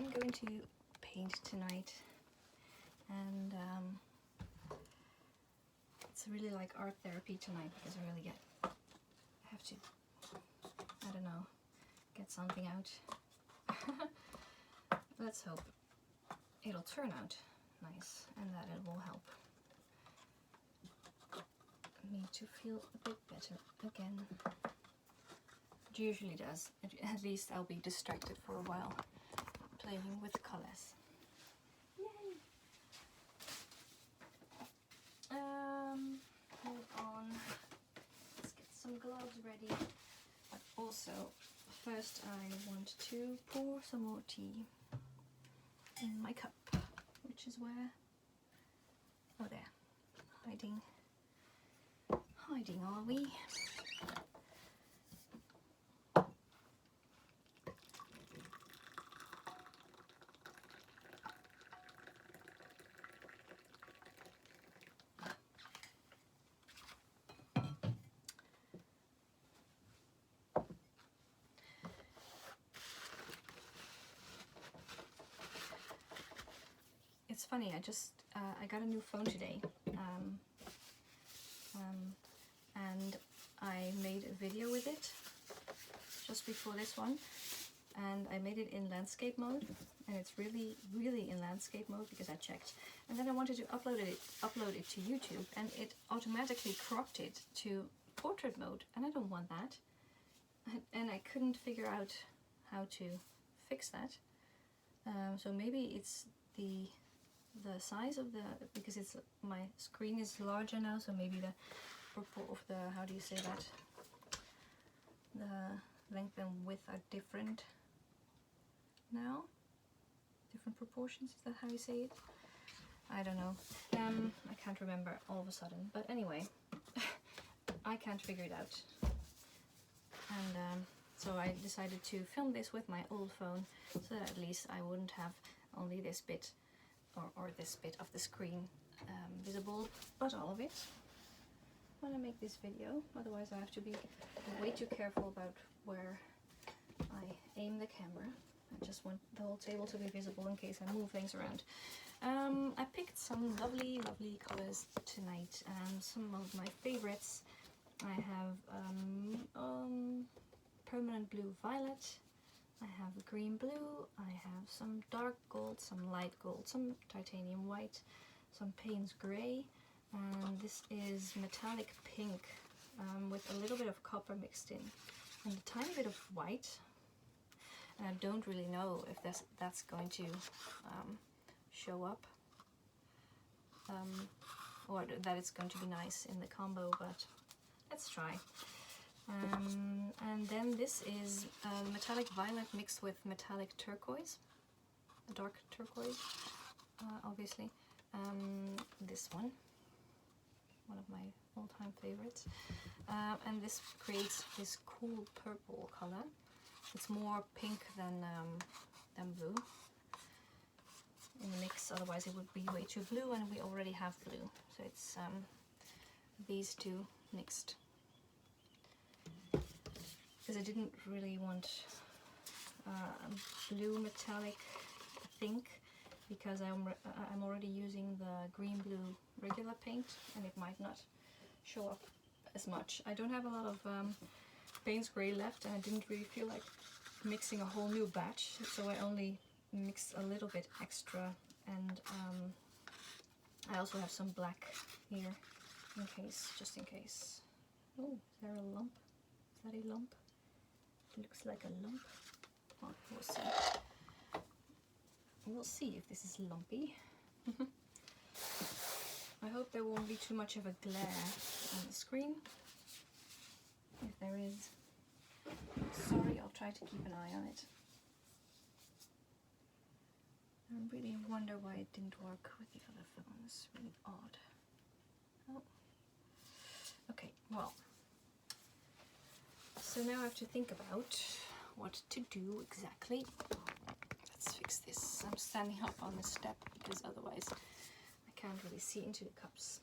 I'm going to paint tonight, and it's really like art therapy tonight because I really have to, I don't know, get something out. Let's hope it'll turn out nice and that it will help me to feel a bit better again. It usually does. At least I'll be distracted for a while playing with colors. Yay! Hold on. Let's get some gloves ready. But also, first I want to pour some more tea in my cup, which is where, oh there, hiding are we? It's funny, I got a new phone today, and I made a video with it just before this one, and I made it in landscape mode, and it's really in landscape mode because I checked, and then I wanted to upload it to YouTube, and it automatically cropped it to portrait mode, and I don't want that, and I couldn't figure out how to fix that. So maybe it's the size of because it's, my screen is larger now, so maybe the purple of the, how do you say that, the length and width are different now, different proportions. Is that how you say it? I don't know. I can't remember all of a sudden, but anyway, I can't figure it out, and so I decided to film this with my old phone, so that at least I wouldn't have only this bit or this bit of the screen visible, but all of it when I make this video. Otherwise I have to be way too careful about where I aim the camera. I just want the whole table to be visible in case I move things around. I picked some lovely colors tonight, some of my favorites. I have permanent blue violet, I have green blue, I have some dark gold, some light gold, some titanium white, some Payne's grey, and this is metallic pink with a little bit of copper mixed in, and a tiny bit of white. And I don't really know if that's going to show up, or that it's going to be nice in the combo, but let's try. And then this is metallic violet mixed with metallic turquoise, a dark turquoise, obviously. This one of my all-time favorites, and this creates this cool purple color. It's more pink than blue in the mix, otherwise it would be way too blue, and we already have blue, so it's these two mixed. Because I didn't really want blue metallic, I think, because I'm already using the green blue regular paint, and it might not show up as much. I don't have a lot of Payne's grey left, and I didn't really feel like mixing a whole new batch, so I only mixed a little bit extra, and I also have some black here in case, just in case. Oh, is there a lump? Is that a lump? It looks like a lump. Well, we'll see. We'll see if this is lumpy. I hope there won't be too much of a glare on the screen. If there is, sorry, I'll try to keep an eye on it. I really wonder why it didn't work with the other phones. Really odd. Oh. Okay, well. So now I have to think about what to do exactly. Let's fix this. I'm standing up on the step because otherwise I can't really see into the cups.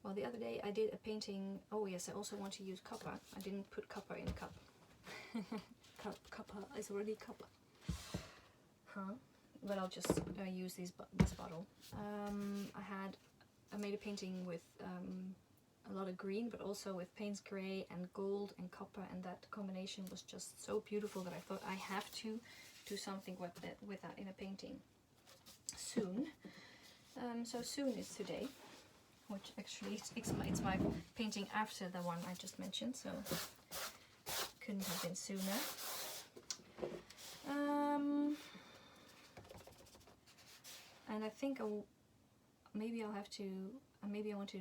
Well, the other day I did a painting. Oh yes, I also want to use copper. I didn't put copper in the cup. copper is already copper. Huh? But I'll just use this bottle. I made a painting with a lot of green, but also with Payne's Grey and gold and copper, and that combination was just so beautiful that I thought I have to do something with that in a painting soon. So soon is today, which actually it's my painting after the one I just mentioned, so couldn't have been sooner. And I think maybe I want to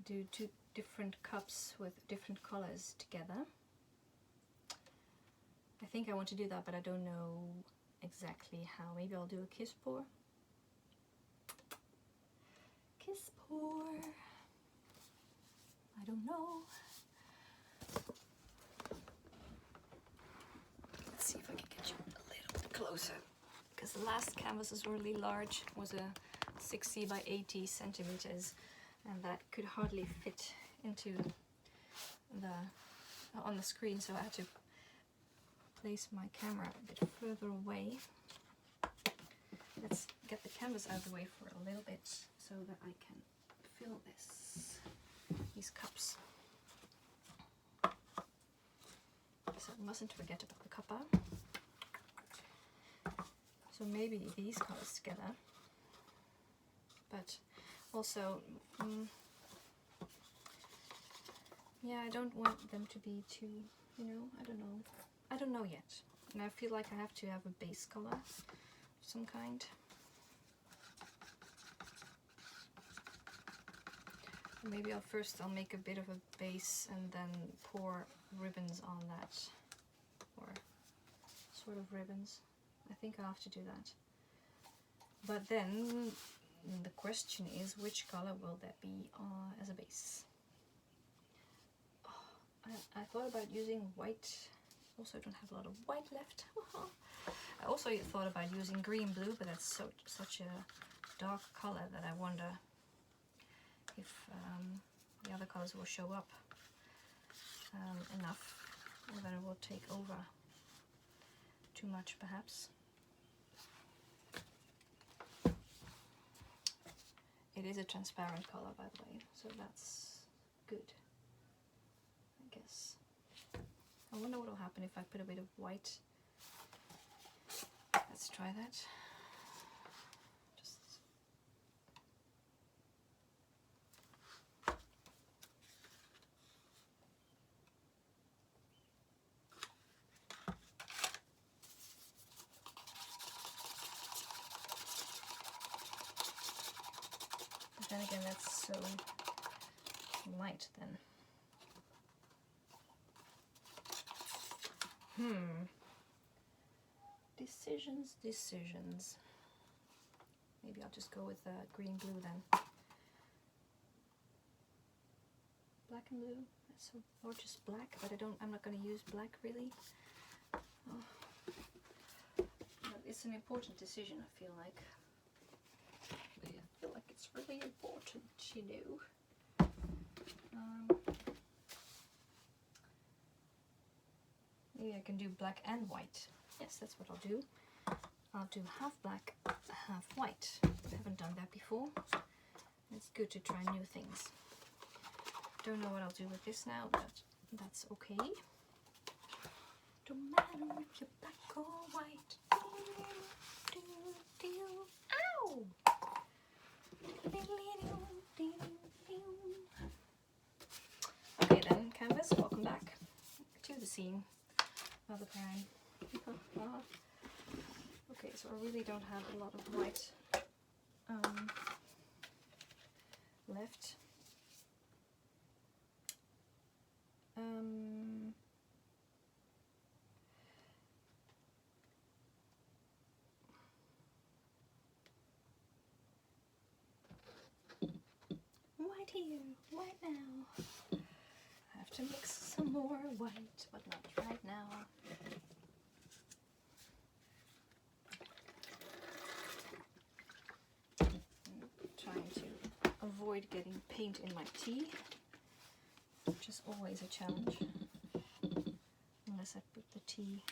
do 2 different cups with different colors together. I think I want to do that, but I don't know exactly how. Maybe I'll do a kiss pour. Kiss pour. I don't know. Let's see if I can get you a little bit closer, because the last canvas is really large. It was a 60 by 80 centimeters, and that could hardly fit into on the screen, so I had to place my camera a bit further away. Let's get the canvas out of the way for a little bit so that I can fill these cups. So I mustn't forget about the copper. So maybe these colors together, but also yeah, I don't want them to be too, I don't know yet, and I feel like I have to have a base color of some kind. Maybe I'll make a bit of a base and then pour ribbons on that, or sort of ribbons. I think I'll have to do that. But then the question is, which color will that be as a base? I thought about using white. Also, I don't have a lot of white left. I also thought about using green-blue, but that's such a dark color that I wonder if the other colors will show up enough, or that it will take over too much, perhaps. It is a transparent color, by the way, so that's good, I guess. I wonder what will happen if I put a bit of white. Let's try that. But then again, that's so light then. Decisions. Maybe I'll just go with green-blue then. Black and blue. So, or just black, but I'm not going to use black really. Oh. But it's an important decision, I feel like. I feel like it's really important, Maybe I can do black and white. Yes, that's what I'll do. I'll do half black, half white. I haven't done that before. It's good to try new things. Don't know what I'll do with this now, but that's okay. Don't matter if you're black or white. Ow! Okay then, canvas, welcome back to the scene of the plan. Okay, so I really don't have a lot of white left. White here, white now. I have to mix some more white, but not right now. Trying to avoid getting paint in my tea, which is always a challenge. And unless I put the tea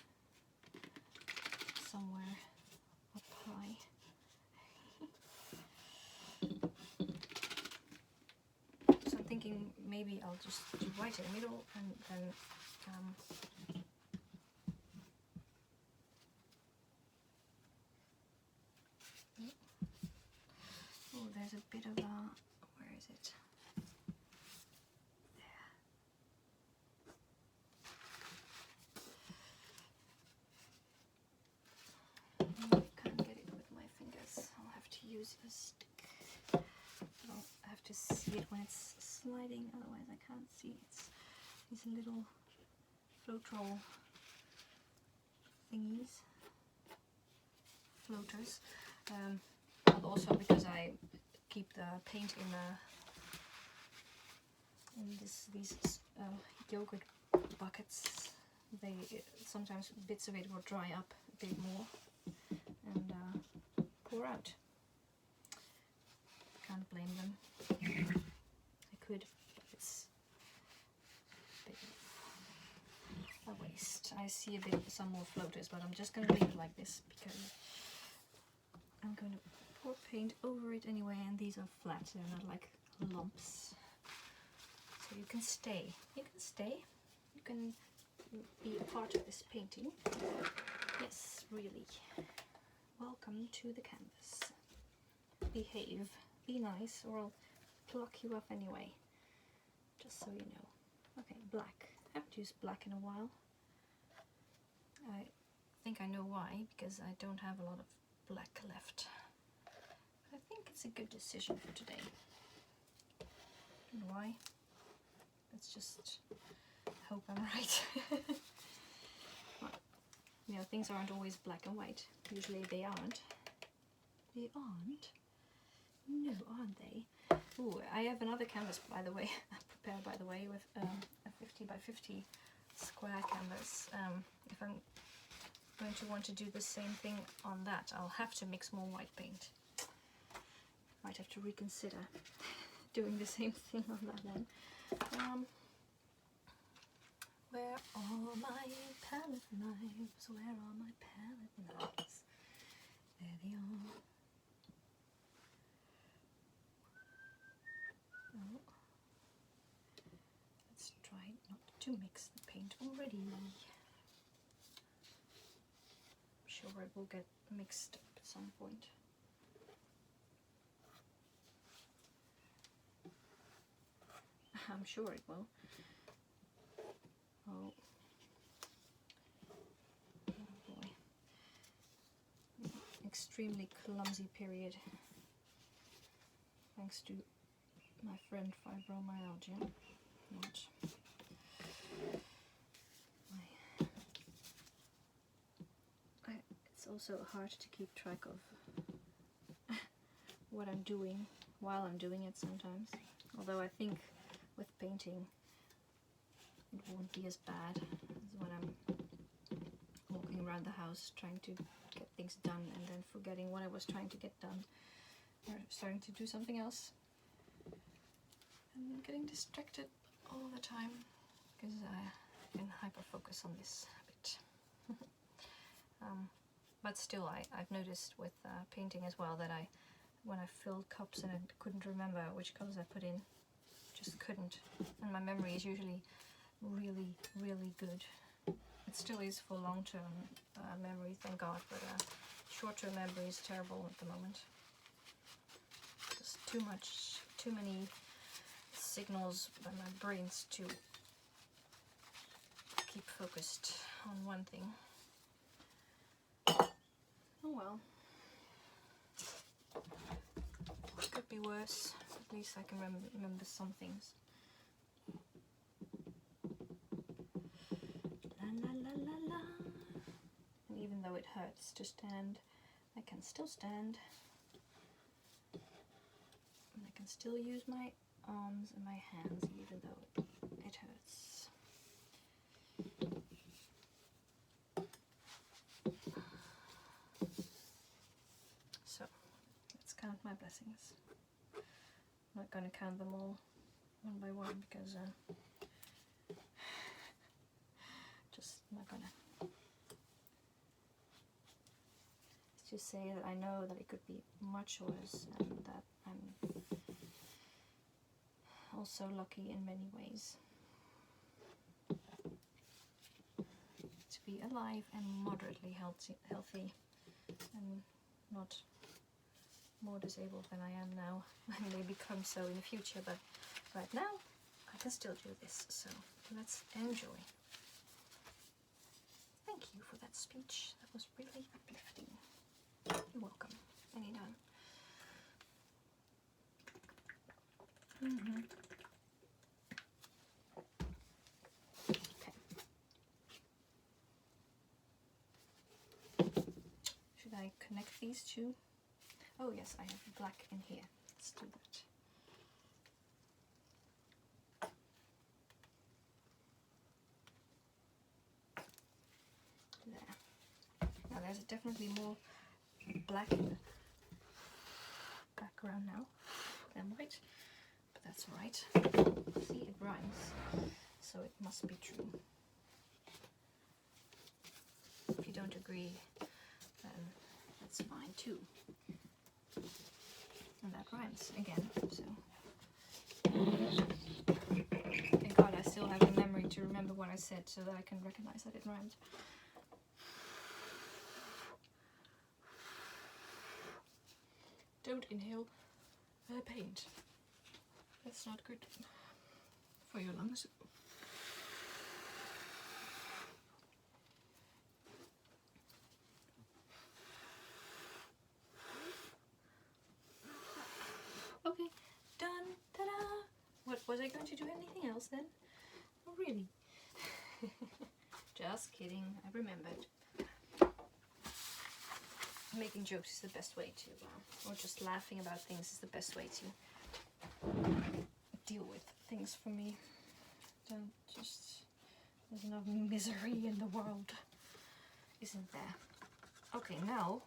somewhere up high. So I'm thinking maybe I'll just do white in the middle and then oh, there's a bit of a, where is it? I can't get it with my fingers. I'll have to use a stick. I'll have to see it when it's sliding, otherwise I can't see. It's these little floatroll thingies, floaters. But also because I keep the paint in these yogurt buckets, they sometimes bits of it will dry up a bit more and pour out. Can't blame them. I could, but it's a bit of a waste. I see some more floaters, but I'm just going to leave it like this because I'm going to pour paint over it anyway, and these are flat, they're not like lumps. So you can stay. You can stay. You can be a part of this painting. Yes, really. Welcome to the canvas. Behave. Be nice, or I'll pluck you up anyway. Just so you know. Okay, black. I haven't used black in a while. I think I know why, because I don't have a lot of black left. But I think it's a good decision for today. And why? Let's just hope I'm right. Well, you know, things aren't always black and white. Usually they aren't. They aren't? No, aren't they? Ooh, I have another canvas, by the way, prepared by the way, with a 50 by 50 square canvas. If I'm going to want to do the same thing on that, I'll have to mix more white paint. Might have to reconsider doing the same thing on that then. Where are my palette knives? Where are my palette knives? There they are. Oh. Let's try not to mix the paint already. I'm sure it will get mixed up at some point. I'm sure it will. Oh. Oh boy. Extremely clumsy period. Thanks to my friend fibromyalgia. It's also hard to keep track of what I'm doing while I'm doing it sometimes. Although I think with painting it won't be as bad as when I'm walking around the house trying to get things done and then forgetting what I was trying to get done, or starting to do something else and getting distracted all the time because I can hyper focus on this a bit. But still, I've noticed with painting as well that when I filled cups and I couldn't remember which colors I put in, just couldn't, and my memory is usually really, really good. It still is for long-term memory, thank God, but short-term memory is terrible at the moment. There's too many signals by my brains to keep focused on one thing. Oh well. Could be worse. At least I can remember some things. La la la la la. And even though it hurts to stand, I can still stand. And I can still use my arms and my hands even though it hurts. So, let's count my blessings. I'm not going to count them all one by one because just not to say that I know that it could be much worse, and that I'm also lucky in many ways to be alive and moderately healthy and not more disabled than I am now. I may become so in the future, but right now I can still do this, so let's enjoy. Thank you for that speech. That was really uplifting. You're welcome. Anytime. Okay. Should I connect these two? Oh yes, I have black in here. Let's do that. There. Now there's definitely more black in the background now than white, but that's alright. See, it rhymes, so it must be true. If you don't agree, then that's fine too. And that rhymes again, so. Thank God I still have the memory to remember what I said so that I can recognize that it rhymed. Don't inhale paint. That's not good for your lungs. Okay, done. Ta-da! What, was I going to do anything else then? Oh, really? Just kidding, I remembered. Making jokes is the best way to, or just laughing about things is the best way to deal with things for me. Don't just, there's enough misery in the world, isn't there? Okay, now,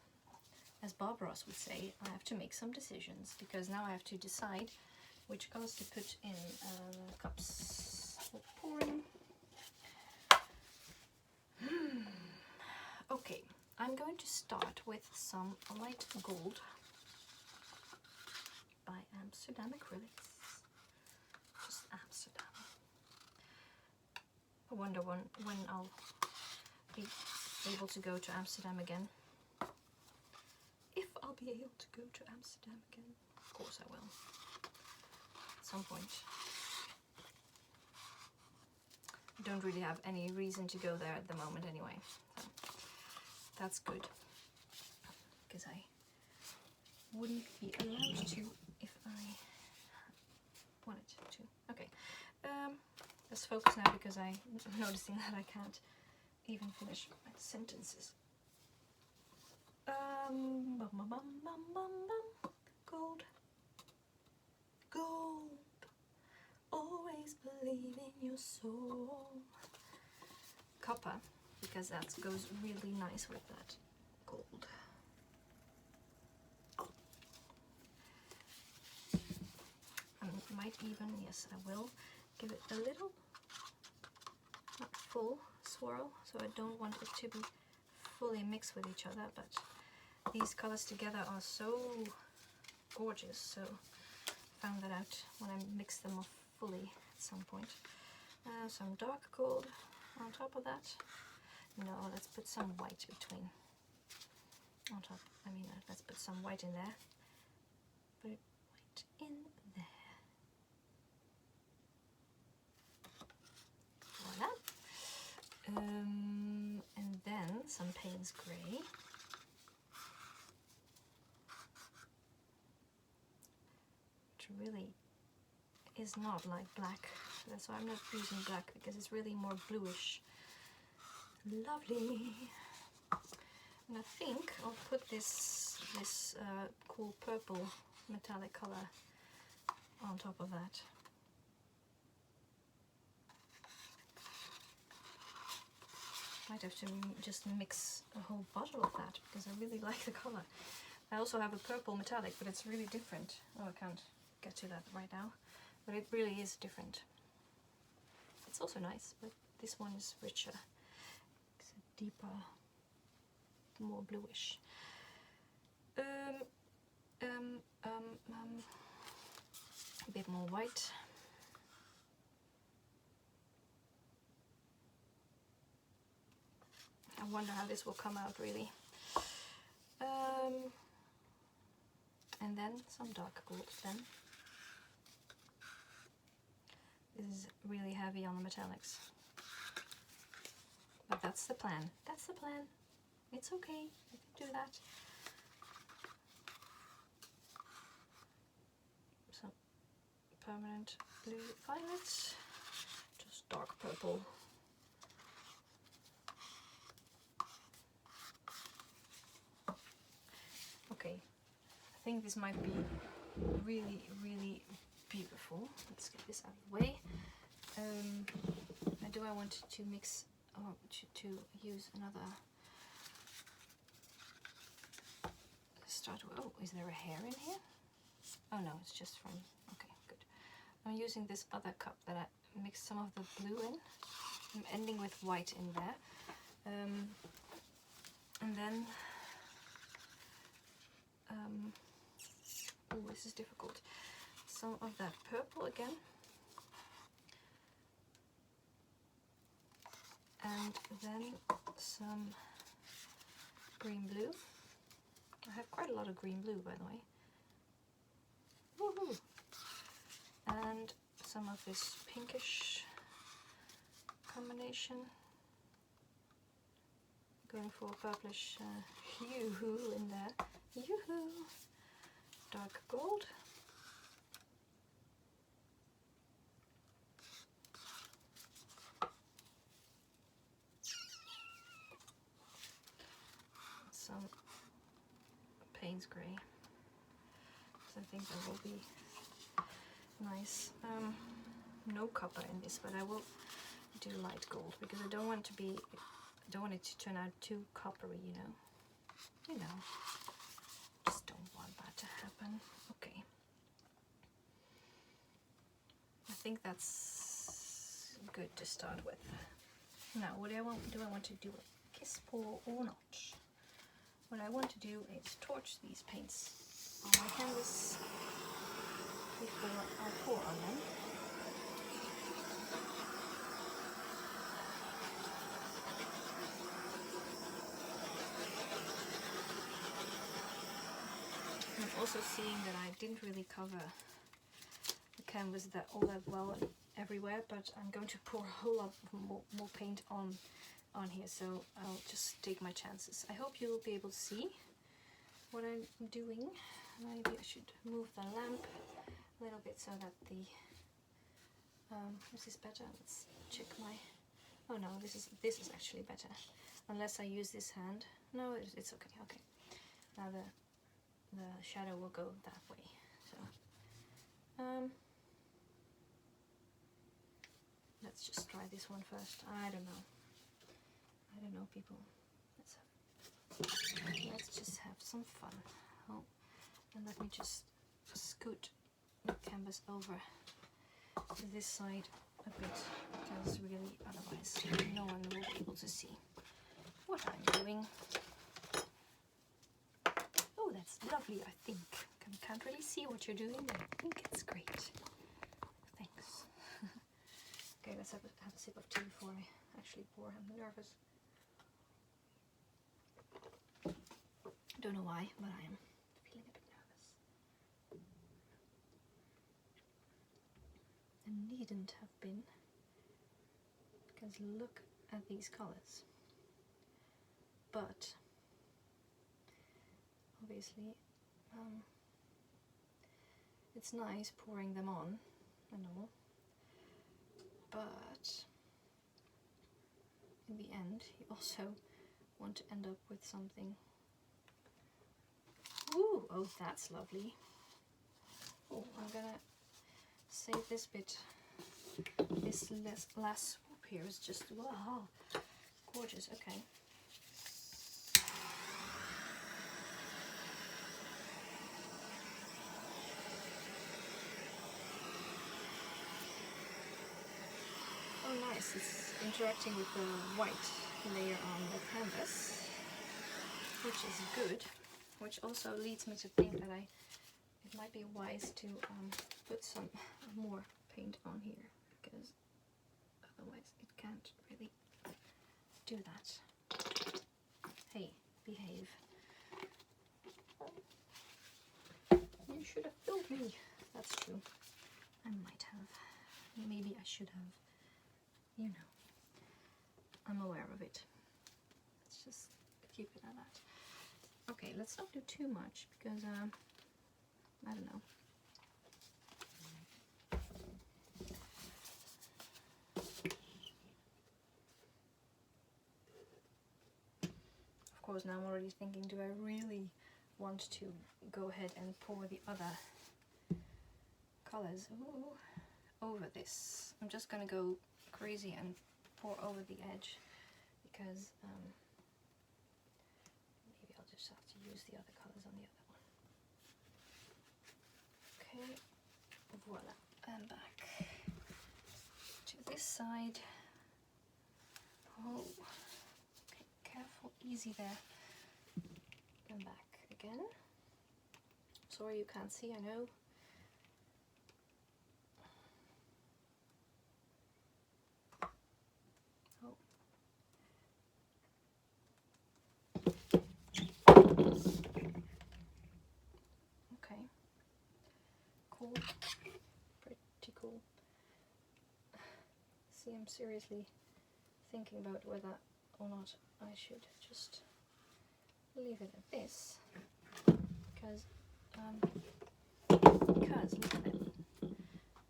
as Bob Ross would say, I have to make some decisions, because now I have to decide which colors to put in cups for pouring. Okay, I'm going to start with some light gold by Amsterdam Acrylics. Just Amsterdam. I wonder when I'll be able to go to Amsterdam again. If I'll be able to go to Amsterdam again. Of course I will. At some point. I don't really have any reason to go there at the moment anyway. So that's good. Because I wouldn't be allowed to if I wanted to. Okay. Let's focus now, because I'm noticing that I can't even finish my sentences. Bum, bum, bum, bum, bum, bum. Gold, gold, always believe in your soul. Copper, because that goes really nice with that gold. I might even, yes, I will give it a little, not full swirl, so I don't want it to be fully mixed with each other, but these colors together are so gorgeous, so I found that out when I mixed them off fully at some point. Some dark gold on top of that. No, let's put some white between. On top, let's put some white in there. Put it right in there. Voila. And then some Payne's Grey. Which really is not like black. That's why I'm not using black, because it's really more bluish. Lovely. And I think I'll put this cool purple metallic color on top of that. Might have to just mix a whole bottle of that, because I really like the color. I also have a purple metallic, but it's really different. Oh, I can't get to that right now, but it really is different. It's also nice, but this one is richer. It's a deeper, more bluish. A bit more white. I wonder how this will come out really. And then some dark gold then. This is really heavy on the metallics. But that's the plan. That's the plan. It's okay. I can do that. Some permanent blue violets. Just dark purple. Okay. I think this might be really, really beautiful. Let's get this out of the way. Do I want to mix or to use another start? Oh, is there a hair in here? Oh no, it's just from, okay, good. I'm using this other cup that I mixed some of the blue in. I'm ending with white in there. And then oh, this is difficult. Some of that purple again. And then some green blue. I have quite a lot of green blue, by the way. Woohoo! And some of this pinkish combination. Going for a purplish hue in there. Yoo-hoo! Dark gold. Some Payne's grey. So I think that will be nice. No copper in this, but I will do light gold because I don't want it to turn out too coppery, you know. You know. Just don't want that to happen. Okay. I think that's good to start with. Now, what do I want to do a kiss pour or not? What I want to do is torch these paints on my canvas before I pour on them. I'm also seeing that I didn't really cover the canvas all that well everywhere, but I'm going to pour a whole lot more paint on here, so I'll just take my chances. I hope you'll be able to see what I'm doing. Maybe I should move the lamp a little bit so that the is this better? Let's check my, oh no, this is actually better, unless I use this hand. No, it's okay. Okay, now the shadow will go that way. So let's just try this one first. I don't know, people. Let's just have some fun. Oh, and let me just scoot the canvas over to this side a bit, because really otherwise no one will be able to see what I'm doing. Oh, that's lovely, I think. I can't really see what you're doing, but I think it's great. Thanks. Okay, let's have a sip of tea before I actually pour. I'm nervous. Don't know why, but I am feeling a bit nervous. It needn't have been, because look at these colors. But obviously it's nice pouring them on and all, but in the end you also want to end up with something. Ooh, oh, that's lovely. Oh, I'm gonna save this bit. This last swoop here is just, wow, gorgeous. Okay. Oh, nice. It's interacting with the white layer on the canvas, which is good. which also leads me to think that it might be wise to put some more paint on here, because otherwise it can't really do that. Hey, behave. You should have told me. That's true. I might have. Maybe I should have. You know. I'm aware of it. Let's just keep it at that. Okay, let's not do too much because I don't know. Of course, now I'm already thinking, do I really want to go ahead and pour the other colors over this? I'm just gonna go crazy and pour over the edge, because maybe I'll just have to use the other colors on the other one. Okay, voila, and back to this side. Oh, okay, careful, easy there. And back again. Sorry you can't see, I know. Okay, cool, pretty cool. See, I'm seriously thinking about whether or not I should just leave it at this, because look at it,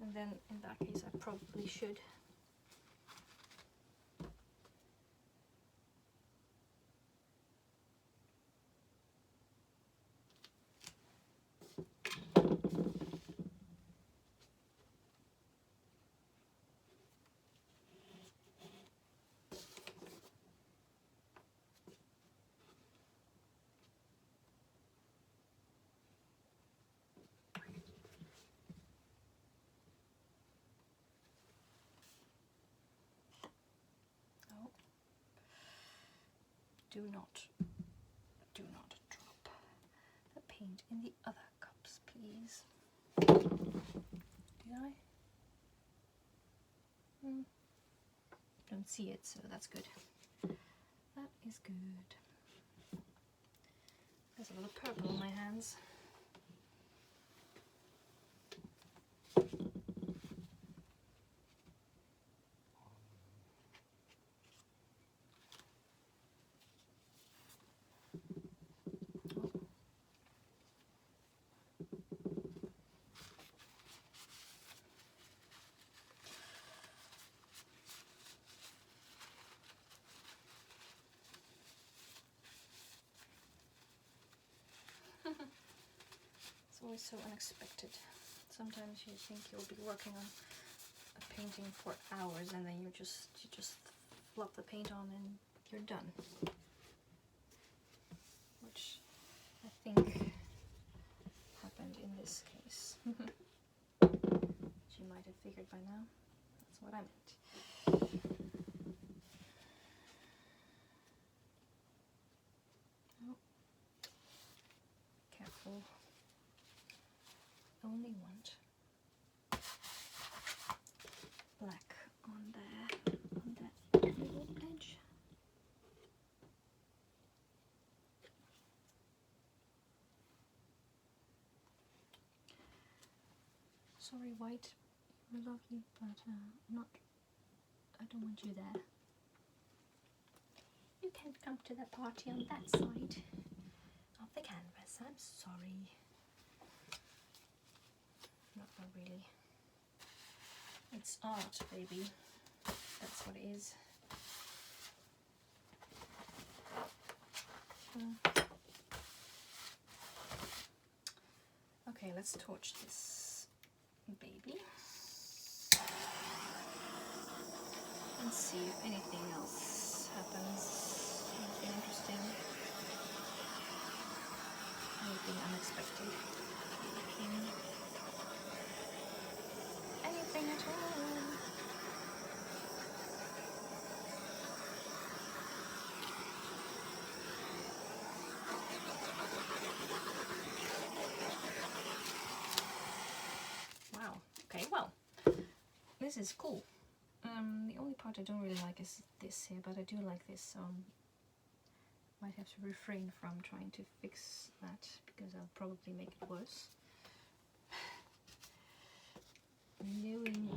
and then in that case I probably should. Do not drop the paint in the other cups, please. Did I? Don't see it, so that's good. That is good. There's a little purple on my hands. It's always so unexpected. Sometimes you think you'll be working on a painting for hours, and then you just flop the paint on and you're done. Which I think happened in this case. Which you might have figured by now. That's what I meant. Oh. Careful. Only want black on there, on that little edge. Sorry, white, you're lovely, but I don't want you there. You can't come to the party on that side of the canvas. I'm sorry. Not really. It's art, baby. That's what it is. Okay, let's torch this baby and see if anything else happens. Anything interesting. Anything unexpected. Anything at all. this is cool. The only part I don't really like is this here, but I do like this, so might have to refrain from trying to fix that because I'll probably make it worse. Knowing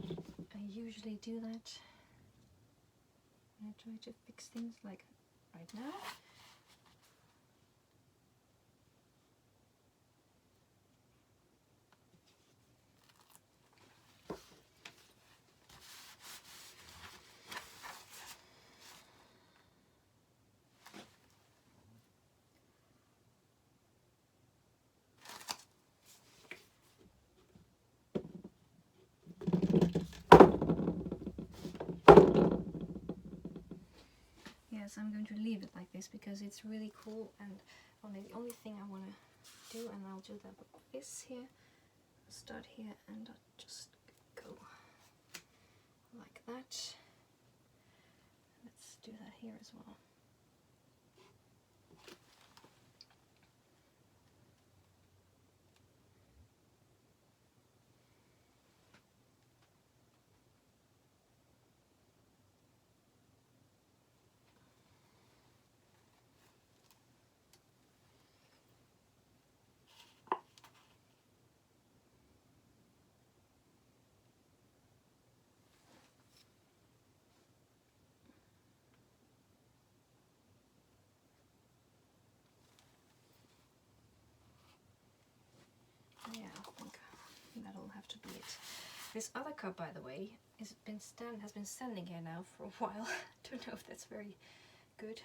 I usually do that when I try to fix things like right now. Yes, I'm going to leave it like this because it's really cool, and the only thing I want to do, and I'll do that with this here, start here and I'll just go like that. Let's do that here as well. Yeah, I think that'll have to be it. This other cup, by the way, has been standing here now for a while. Don't know if that's very good.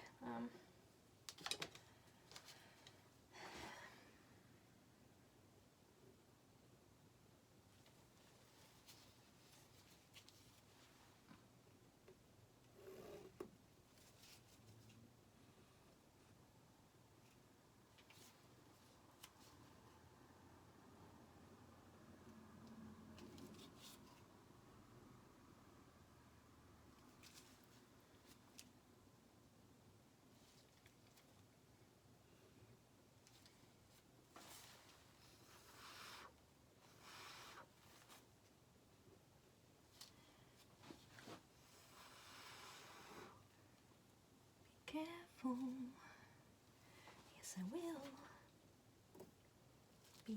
Careful. Yes, I will be.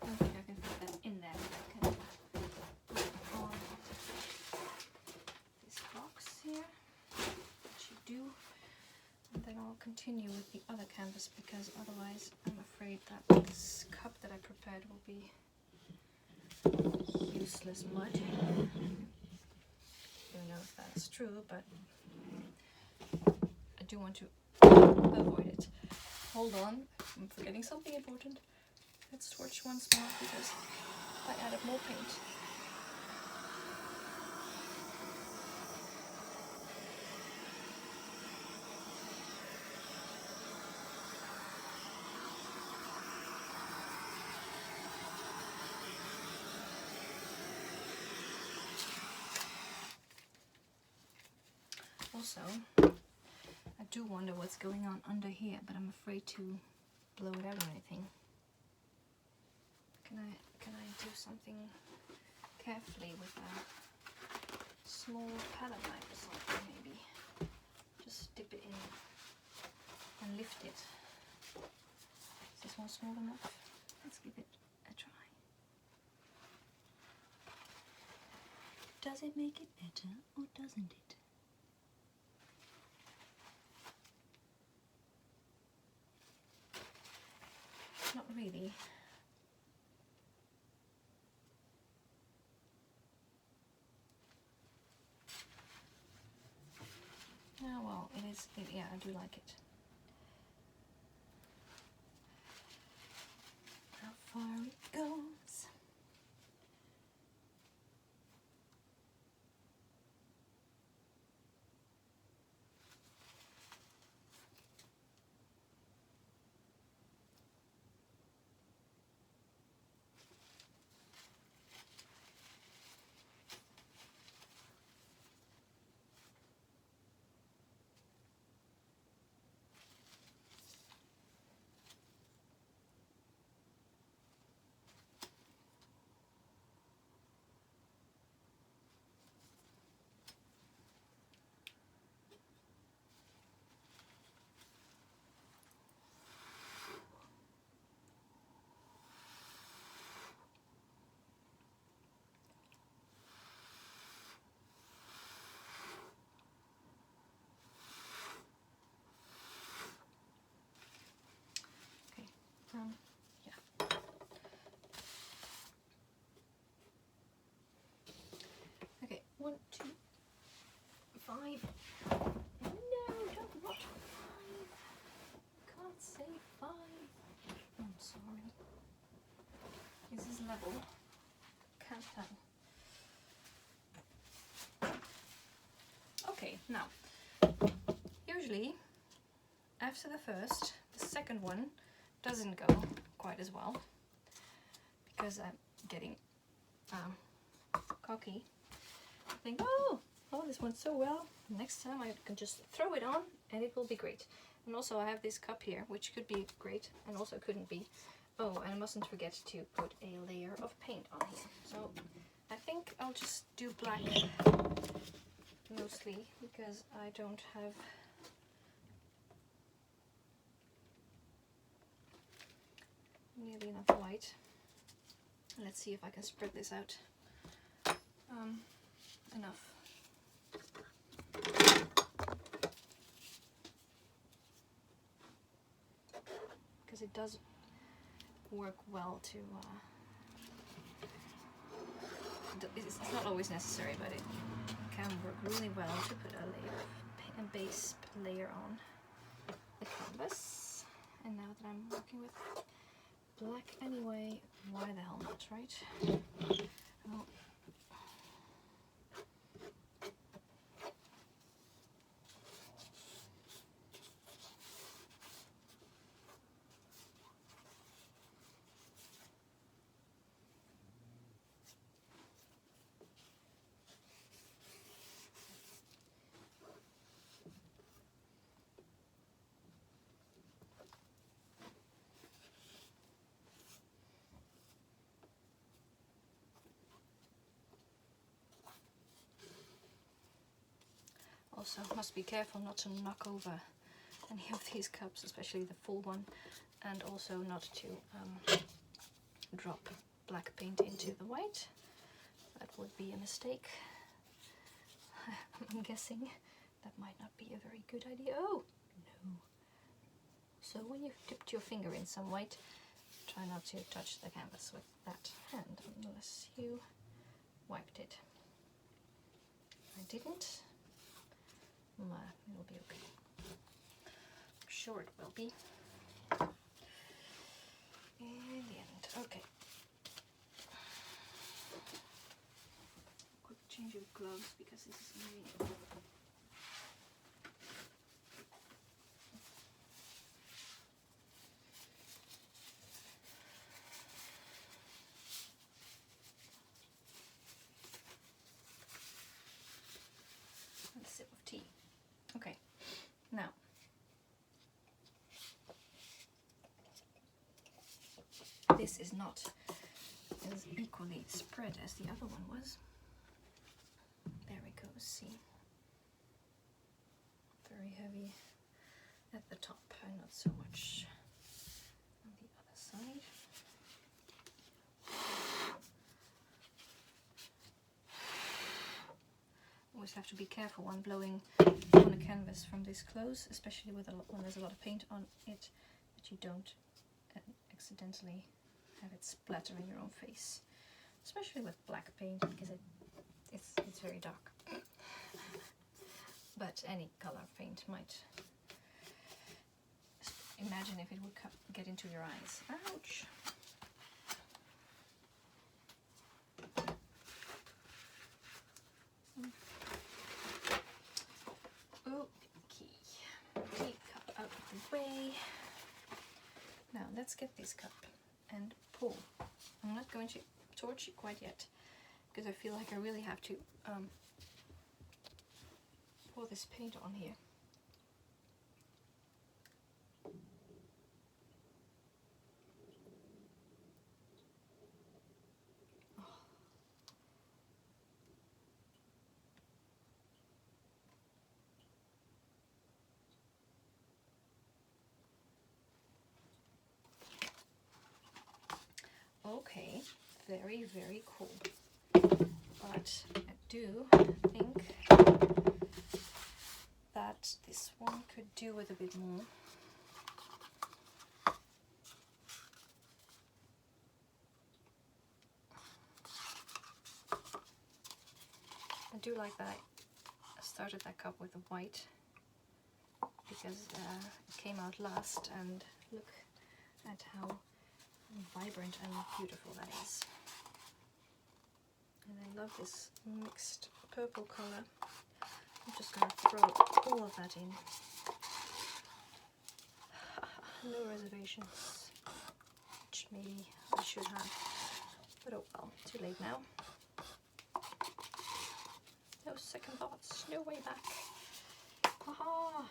I don't think I can fit that in there. I can put it on this box here, which you do, and then I'll continue with the other canvas because otherwise I'm afraid that this cup that I prepared will be useless mud. I don't know if that's true, but I do want to avoid it. Hold on, I'm forgetting something important. Let's swatch once more because I added more paint. Also, I do wonder what's going on under here, but I'm afraid to blow it out or anything. Can I do something carefully with a small palette knife or something maybe? Just dip it in and lift it. Is this one small enough? Let's give it a try. Does it make it better or doesn't it? Not really. Oh well, it is. Yeah, I do like it. How far it goes. trouble. Can't tell. Okay, now, usually after the first, the second one doesn't go quite as well because I'm getting cocky. I think, oh, this went so well. Next time I can just throw it on and it will be great. And also I have this cup here, which could be great and also couldn't be. Oh, and I mustn't forget to put a layer of paint on here. So I think I'll just do black mostly because I don't have nearly enough white. Let's see if I can spread this out enough. Because it does work well to, it's not always necessary, but it can work really well to put a layer of a base layer on the canvas. And now that I'm working with black anyway, why the hell not, right? Oh. Also, must be careful not to knock over any of these cups, especially the full one, and also not to drop black paint into the white. That would be a mistake. I'm guessing that might not be a very good idea. Oh, no. So when you've dipped your finger in some white, try not to touch the canvas with that hand unless you wiped it. I didn't. It'll be okay. I'm sure it will be. In the end, okay. Quick change of gloves because this is really. And a sip of tea. Okay, now this is not as equally spread as the other one was. There we go, see. Very heavy at the top and not so much on the other side. Always have to be careful when blowing on a canvas from this close, especially with when there's a lot of paint on it, that you don't accidentally have it splatter in your own face. Especially with black paint because it's very dark. But any color paint might. Imagine if it would get into your eyes. Ouch! Okay, cup out of the way. Now let's get this cup and pull. I'm not going to torch it quite yet because I feel like I really have to pour this paint on here. Okay, very, very cool. But I do think that this one could do with a bit more. I do like that I started that cup with the white because it came out last, and look at how vibrant and beautiful that is. And I love this mixed purple color. I'm just going to throw all of that in. No reservations, which maybe I should have, but oh well, too late now. No second thoughts, no way back. Haha!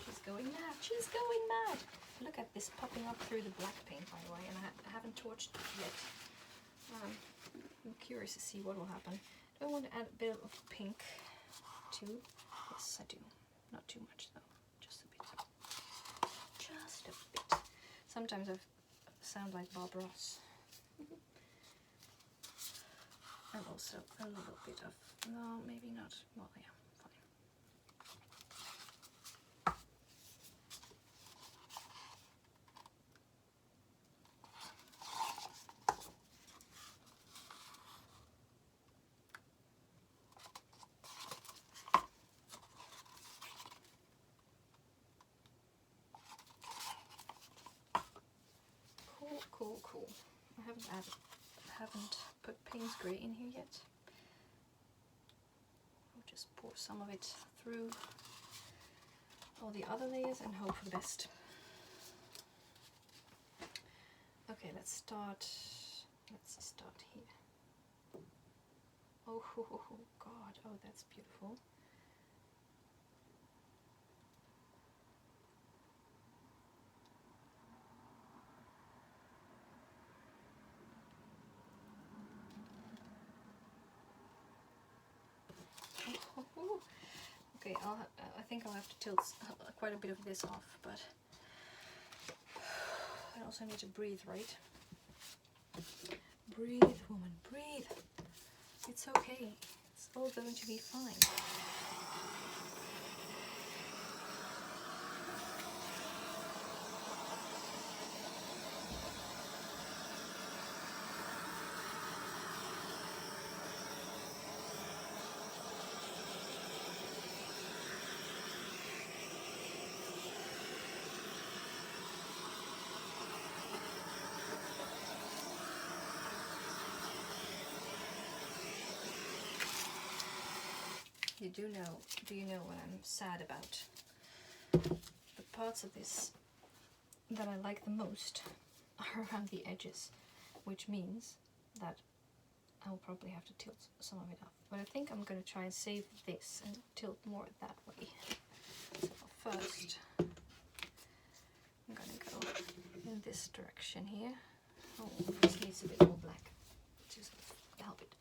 She's going mad, she's going mad! Look at this popping up through the black paint, by the way, and I haven't torched it yet. I'm curious to see what will happen. Do I want to add a bit of pink too? Yes, I do. Not too much though, just a bit. Just a bit. Sometimes I sound like Bob Ross. And also a little bit of, no, maybe not. Well, yeah, fine. Cool. I haven't put Payne's Grey in here yet. I'll just pour some of it through all the other layers and hope for the best. Okay, let's start here. Oh God, oh that's beautiful. Okay, I think I'll have to tilt quite a bit of this off, but I also need to breathe, right? Breathe, woman, breathe. It's okay. It's all going to be fine. Do you know what I'm sad about? The parts of this that I like the most are around the edges, which means that I'll probably have to tilt some of it up. But I think I'm going to try and save this and tilt more that way. So first, I'm going to go in this direction here. Oh, this needs a bit more black to sort of help it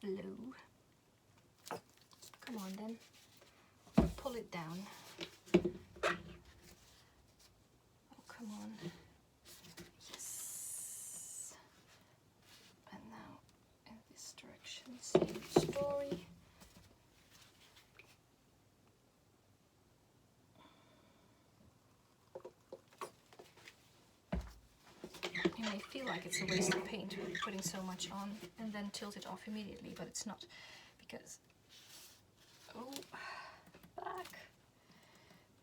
flow. Come on then. Pull it down. Oh, come on. Yes. And now in this direction, same story. You may feel like it's a waste of paint putting so much on and then tilt it off immediately, but it's not, because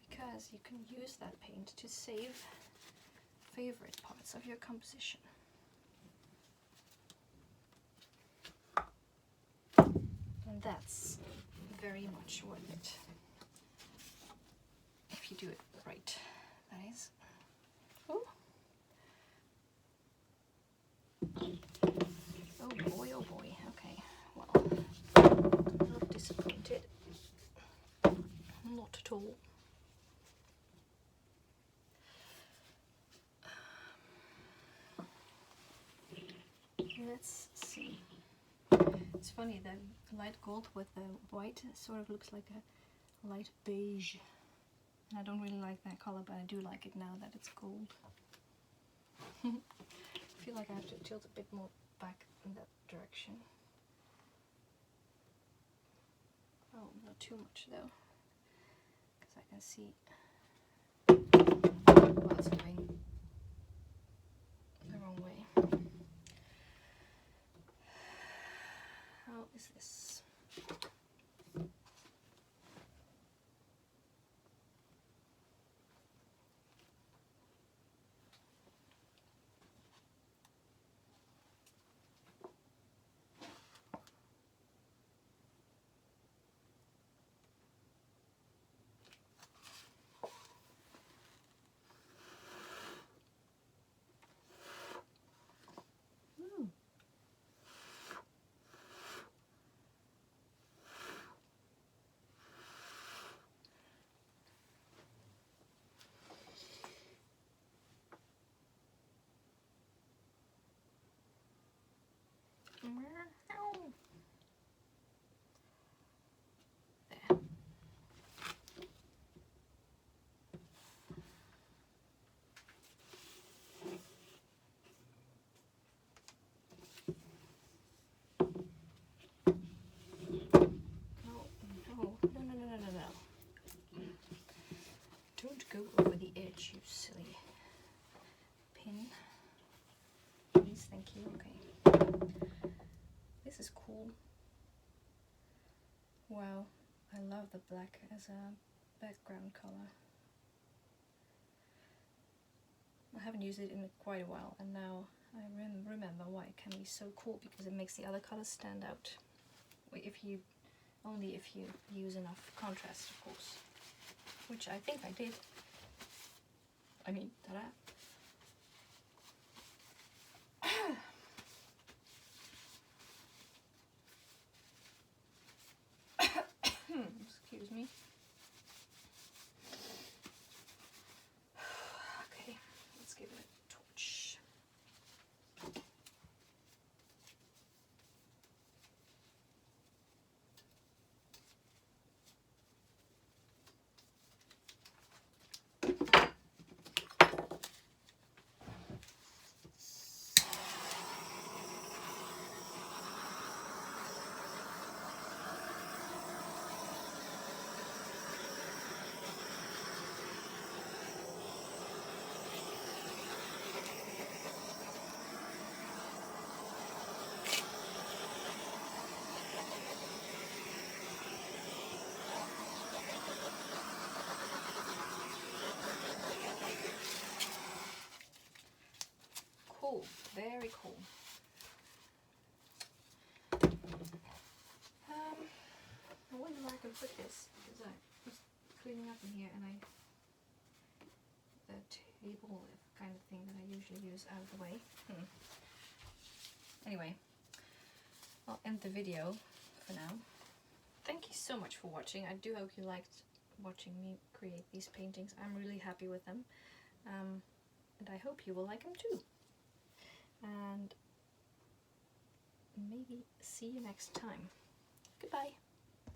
because you can use that paint to save favorite parts of your composition. And that's very much worth it. If you do it right, that is. Oh. Oh boy, okay, well, not disappointed. Not at all. Let's see. It's funny, the light gold with the white sort of looks like a light beige. And I don't really like that color, but I do like it now that it's gold. I feel like I have to tilt a bit more back in that direction. Oh, not too much though, because I can see well, it's going the wrong way. How is this? Wow, I love the black as a background color. I haven't used it in quite a while, and now I remember why it can be so cool, because it makes the other colors stand out. Only if you use enough contrast, of course, which I think I did. I mean, ta-da! Excuse me. Okay, let's give it a torch. Cool, very cool. I wonder where I can put this, because I was cleaning up in here and the table kind of thing that I usually use out of the way. Anyway, I'll end the video for now. Thank you so much for watching. I do hope you liked watching me create these paintings. I'm really happy with them, and I hope you will like them too. And maybe see you next time. Goodbye.